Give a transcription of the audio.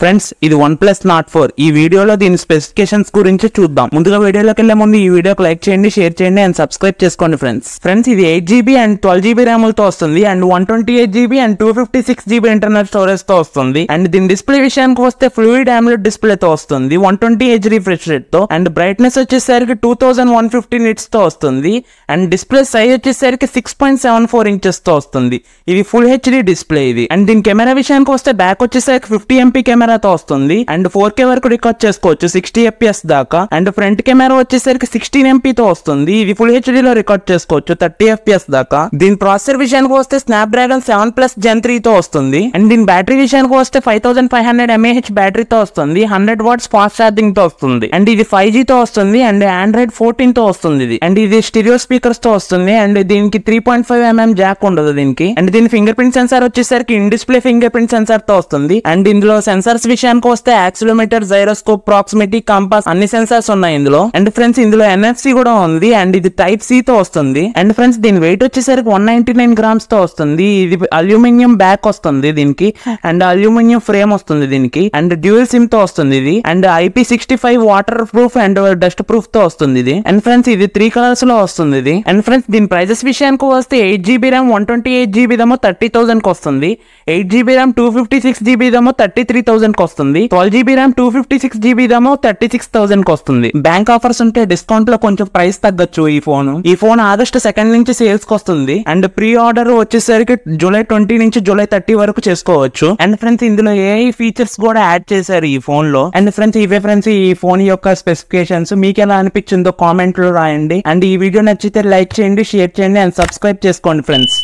Friends ఇది OnePlus Nord 4 ఈ వీడియోలో దీని స్పెసిఫికేషన్స్ గురించి చూద్దాం. ముందుగా వీడియోలోకి వెళ్లే ముందు ఈ వీడియోకి లైక్ చేయండి, షేర్ చేయండి అండ్ సబ్స్క్రైబ్ చేసుకోండి ఫ్రెండ్స్ ఇది 8GB అండ్ 12GB RAM తో వస్తుంది and 128GB and 256GB internal storage తో వస్తుంది. అండ్ దీని డిస్ప్లే విషయానికి వస్తే ఫ్లూయిడ్ AMOLED డిస్ప్లే తో వస్తుంది 120Hz రిఫ్రెష్ రేట్ తో అండ్ బ్రైట్నెస్ వచ్చేసరికి 2150 nits తో వస్తుంది అండ్ డిస్ప్లే సైజ్ వచ్చేసరికి 6.74 inches తో వస్తుంది. ఇది ఫుల్ HD డిస్ప్లే ఇది. అండ్ దీని కెమెరా విషయానికి వస్తే బ్యాక్ వచ్చేసరికి 50MP కెమెరా తో వస్తుంది అండ్ 4K వరకు రికార్డ్ చేసుకోవచ్చు 60 FPS దాకా. అండ్ ఫ్రంట్ కెమెరా వచ్చేసరికి 16MP తో వస్తుంది. ఇది ఫుల్ HD లో రికార్డ్ చేసుకోవచ్చు 30 FPS దాకా. దీని ప్రాసెసర్ విషయానికి వస్తే Snapdragon 7+ Gen 3 తో వస్తుంది. అండ్ దీని బ్యాటరీ విషయానికి వస్తే 5500 mAh బ్యాటరీతో వస్తుంది, 100 watts ఫాస్ట్ ఛార్జింగ్ తో వస్తుంది. అండ్ ఇది 5G తో వస్తుంది అండ్ Android 14 తో వస్తుంది ఇది. అండ్ ఇది స్టీరియో స్పీకర్స్ తో వస్తుంది అండ్ దీనికి 3.5mm జాక్ ఉండదు దీనికి. అండ్ దీని ఫింగర్ ప్రింట్ సెన్సార్ వచ్చేసరికి in display finger print censor తో వస్తుంది. అండ్ ఇందులో సెన్సార్స్ విషయానికి వస్తే యాక్సిలోమీటర్, జైరోస్కోప్, ప్రాక్సిమిటీ, కంపాస్ అన్ని సెన్సార్స్ ఉన్నాయి ఇందులో. అండ్ ఫ్రెండ్స్ ఇందులో NFC కూడా ఉంది అండ్ ఇది Type C తో వస్తుంది. అండ్ ఫ్రెండ్స్ దీని వెయిట్ వచ్చేసరికి 199 grams తో వస్తుంది. ఇది అల్యూమినియం బ్యాక్ వస్తుంది దీనికి అండ్ అల్యూమినియం ఫ్రేమ్ వస్తుంది దీనికి అండ్ డ్యూయల్ సిమ్ తో వస్తుంది ఇది and IP65 water proof and dust proof తో వస్తుంది ఇది. అండ్ ఫ్రెండ్స్ ఇది 3 కలర్స్ లో వస్తుంది ఇది. అండ్ ఫ్రెండ్స్ దీని ప్రైజెస్ విషయానికి వస్తే 8GB RAM 128GB దేమో 30,000 కి వస్తుంది, 8GB RAM 256GB దేమో 33,000 కి వస్తుంది, 12GB RAM 256GB దేమో 36,000 కి వస్తుంది. బ్యాంక్ ఆఫర్స్ ఉంటే డిస్కౌంట్ లో కొంచెం ప్రైస్ తగ్గొచ్చు. ఈ ఫోన్ ఆగస్ట్ 2 నుంచి సేల్స్ కి వస్తుంది అండ్ ప్రీ ఆర్డర్ వచ్చేసరికి జూలై 20 నుంచి జూలై 30 వరకు చేసుకోవచ్చు. అండ్ ఫ్రెండ్స్ ఇందులో AI ఫీచర్స్ కూడా యాడ్ చేశారు ఈ ఫోన్ లో. అండ్ ఫ్రెండ్స్ ఇవే ఫ్రెండ్స్ ఈ ఫోన్ యొక్క స్పెసిఫికేషన్స్. మీకు ఎలా అనిపించిందో కామెంట్ లో రాయండి అండ్ ఈ వీడియో నచ్చితే లైక్ చేయండి, షేర్ చేయండి అండ్ సబ్స్క్రైబ్ చేసుకోండి ఫ్రెండ్స్.